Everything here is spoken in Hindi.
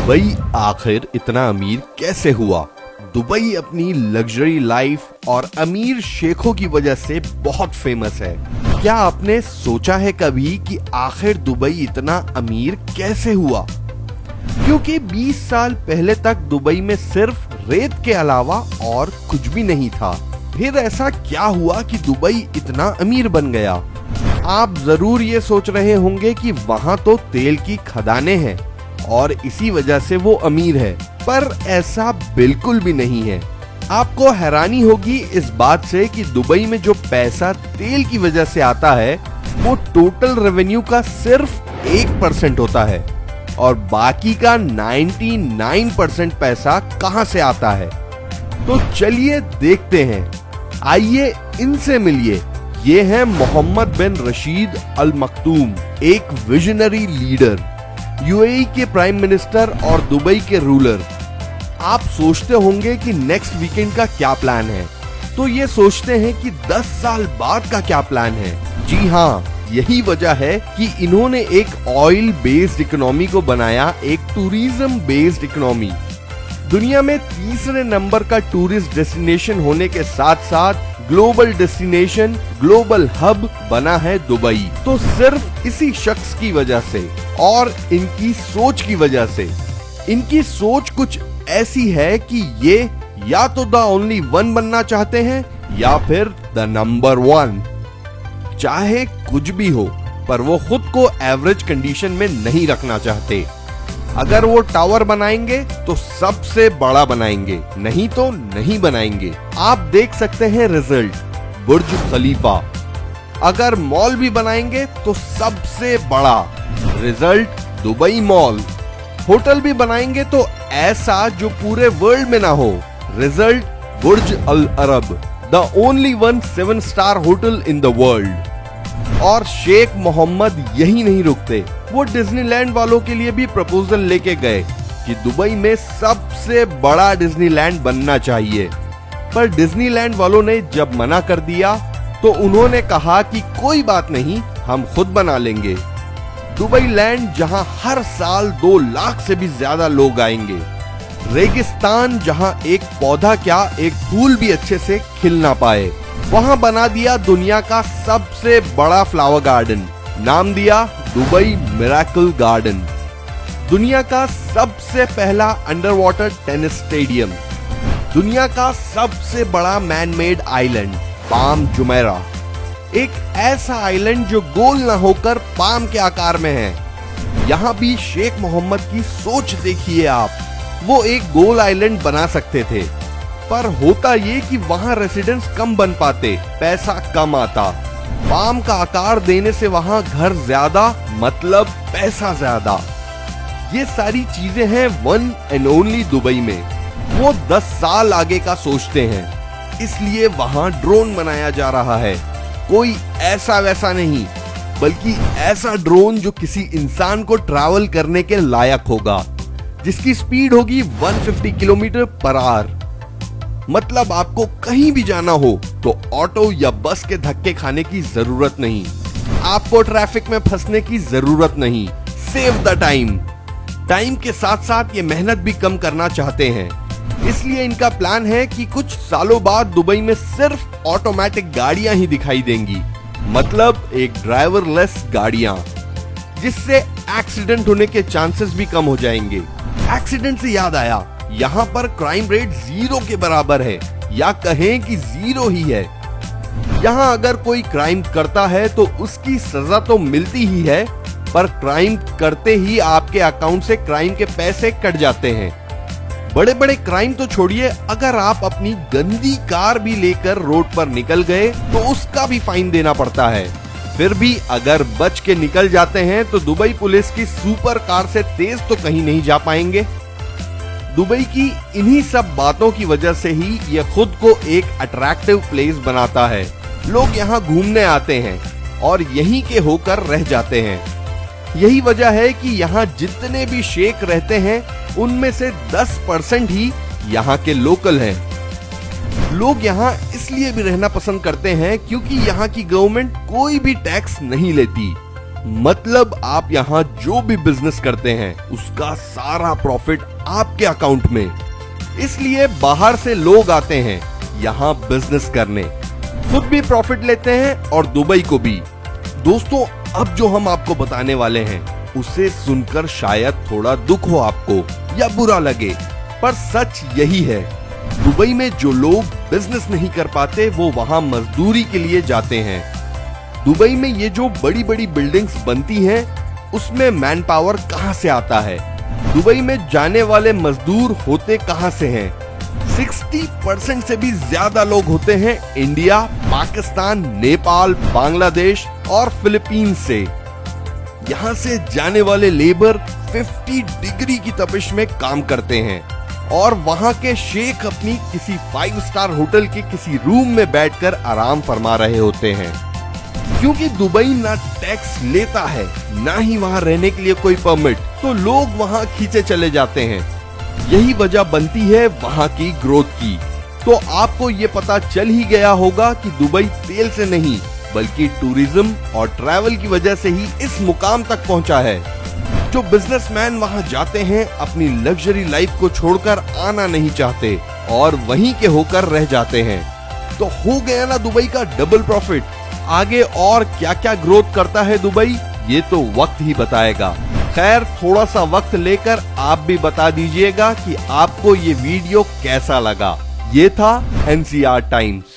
दुबई आखिर इतना अमीर कैसे हुआ? दुबई अपनी लग्जरी लाइफ और अमीर शेखों की वजह से बहुत फेमस है। क्या आपने सोचा है कभी कि आखिर दुबई इतना अमीर कैसे हुआ? क्योंकि 20 साल पहले तक दुबई में सिर्फ रेत के अलावा और कुछ भी नहीं था। फिर ऐसा क्या हुआ कि दुबई इतना अमीर बन गया? आप जरूर ये सोच रहे होंगे कि वहां तो तेल की खदानें हैं और इसी वजह से वो अमीर है, पर ऐसा बिल्कुल भी नहीं है। आपको हैरानी होगी इस बात से कि दुबई में जो पैसा तेल की वजह से आता है वो टोटल रेवेन्यू का सिर्फ 1% होता है और बाकी का 99% पैसा कहां से आता है। तो चलिए देखते हैं, आइए इनसे मिलिए। ये है मोहम्मद बिन रशीद अल मखदूम, एक विजनरी लीडर, यूएई के प्राइम मिनिस्टर और दुबई के रूलर। आप सोचते होंगे कि नेक्स्ट वीकेंड का क्या प्लान है, तो ये सोचते हैं कि 10 साल बाद का क्या प्लान है। जी हाँ, यही वजह है कि इन्होंने एक ऑयल बेस्ड इकोनॉमी को बनाया एक टूरिज्म बेस्ड इकोनॉमी। दुनिया में तीसरे नंबर का टूरिस्ट डेस्टिनेशन होने के साथ साथ ग्लोबल डेस्टिनेशन, ग्लोबल हब बना है दुबई। तो सिर्फ इसी शख्स की वजह से और इनकी सोच की वजह से। इनकी सोच कुछ ऐसी है कि ये या तो द ओनली वन बनना चाहते हैं या फिर द नंबर 1। चाहे कुछ भी हो, पर वो खुद को एवरेज कंडीशन में नहीं रखना चाहते। अगर वो टावर बनाएंगे तो सबसे बड़ा बनाएंगे, नहीं तो नहीं बनाएंगे। आप देख सकते हैं रिजल्ट, बुर्ज खलीफा। अगर मॉल भी बनाएंगे तो सबसे बड़ा, रिजल्ट दुबई मॉल। होटल भी बनाएंगे तो ऐसा जो पूरे वर्ल्ड में ना हो, result Burj Al Arab, the only 7 star hotel in the world. और शेख मोहम्मद यही नहीं रुकते, वो डिज्नीलैंड वालों के लिए भी प्रपोजल लेके गए कि दुबई में सबसे बड़ा डिज्नीलैंड बनना चाहिए। पर डिज्नीलैंड वालों ने जब मना कर दिया तो उन्होंने कहा कि कोई बात नहीं, हम खुद बना लेंगे। दुबई लैंड जहां हर साल 2 लाख से भी ज्यादा लोग आएंगे, रेगिस्तान जहां एक पौधा क्या एक फूल भी अच्छे से खिल ना पाए, वहां बना दिया दुनिया का सबसे बड़ा फ्लावर गार्डन, नाम दिया दुबई मिरेकल गार्डन। दुनिया का सबसे पहला अंडर वाटर टेनिस स्टेडियम, दुनिया का सबसे बड़ा man made island palm Jumeirah, एक ऐसा आइलैंड जो गोल ना होकर पाम के आकार में है। यहाँ भी शेख मोहम्मद की सोच देखिए आप, वो एक गोल आइलैंड बना सकते थे, पर होता ये कि वहां रेसिडेंट्स कम बन पाते, पैसा कम आता। पाम का आकार देने से वहां घर ज्यादा, मतलब पैसा ज्यादा। ये सारी चीजें हैं वन एंड ओनली दुबई में। वो 10 साल आगे का सोचते हैं, इसलिए वहां ड्रोन बनाया जा रहा है। कोई ऐसा वैसा नहीं, बल्कि ऐसा ड्रोन जो किसी इंसान को ट्रैवल करने के लायक होगा, जिसकी स्पीड होगी 150 किलोमीटर पर आवर। मतलब आपको कहीं भी जाना हो तो ऑटो या बस के धक्के खाने की जरूरत नहीं, आपको ट्रैफिक में फंसने की जरूरत नहीं। Save the time. टाइम के साथ साथ ये मेहनत भी कम करना चाहते हैं, इसलिए इनका प्लान है कि कुछ सालों बाद दुबई में सिर्फ ऑटोमेटिक गाड़ियां ही दिखाई देंगी, मतलब एक ड्राइवरलेस गाड़ियां, जिससे एक्सीडेंट होने के चांसेस भी कम हो जाएंगे। एक्सीडेंट से याद आया, यहाँ पर क्राइम रेट 0 के बराबर है, या कहें कि 0 ही है। यहाँ अगर कोई क्राइम करता है तो उसकी सजा तो मिलती ही है, पर क्राइम करते ही आपके अकाउंट से क्राइम के पैसे कट जाते हैं। बड़े बड़े क्राइम तो छोड़िए, अगर आप अपनी गंदी कार भी लेकर रोड पर निकल गए तो उसका भी फाइन देना पड़ता है। फिर भी अगर बच के निकल जाते हैं तो दुबई पुलिस की सुपर कार से तेज तो कहीं नहीं जा पाएंगे। दुबई की इन्हीं सब बातों की वजह से ही यह खुद को एक अट्रैक्टिव प्लेस बनाता है। लोग यहाँ घूमने आते हैं और यहीं के होकर रह जाते हैं। यही वजह है कि यहाँ जितने भी शेख रहते हैं उनमें से 10% ही यहाँ के लोकल हैं। लोग यहाँ इसलिए भी रहना पसंद करते हैं क्योंकि यहाँ की गवर्नमेंट कोई भी टैक्स नहीं लेती। मतलब आप यहाँ जो भी बिजनेस करते हैं उसका सारा प्रॉफिट आपके अकाउंट में। इसलिए बाहर से लोग आते हैं यहाँ बिजनेस करने, खुद भी प्रॉफिट लेते हैं और दुबई को भी। दोस्तों, अब जो हम आपको बताने वाले हैं उसे सुनकर शायद थोड़ा दुख हो आपको या बुरा लगे, पर सच यही है। दुबई में जो लोग बिजनेस नहीं कर पाते वो वहां मजदूरी के लिए जाते हैं। दुबई में ये जो बड़ी बड़ी बिल्डिंग्स बनती हैं उसमें मैन पावर कहां से आता है? दुबई में जाने वाले मजदूर होते कहां से हैं? 60% से भी ज्यादा लोग होते हैं इंडिया, पाकिस्तान, नेपाल, बांग्लादेश और फिलीपींस से। यहाँ से जाने वाले लेबर 50 डिग्री की तपिश में काम करते हैं और वहां के शेख अपनी किसी 5 स्टार होटल के किसी रूम में बैठकर आराम फरमा रहे होते हैं, क्योंकि दुबई ना टैक्स लेता है ना ही वहां रहने के लिए कोई परमिट, तो लोग वहां खींचे चले जाते हैं। यही वजह बनती है वहां की ग्रोथ की। तो आपको ये पता चल ही गया होगा कि दुबई तेल से नहीं बल्कि टूरिज्म और ट्रैवल की वजह से ही इस मुकाम तक पहुंचा है। जो बिजनेसमैन वहां जाते हैं अपनी लग्जरी लाइफ को छोड़कर आना नहीं चाहते और वहीं के होकर रह जाते हैं। तो हो गया ना दुबई का डबल प्रॉफिट। आगे और क्या क्या ग्रोथ करता है दुबई, ये तो वक्त ही बताएगा। खैर, थोड़ा सा वक्त लेकर आप भी बता दीजिएगा कि आपको ये वीडियो कैसा लगा। ये था NCR टाइम्स।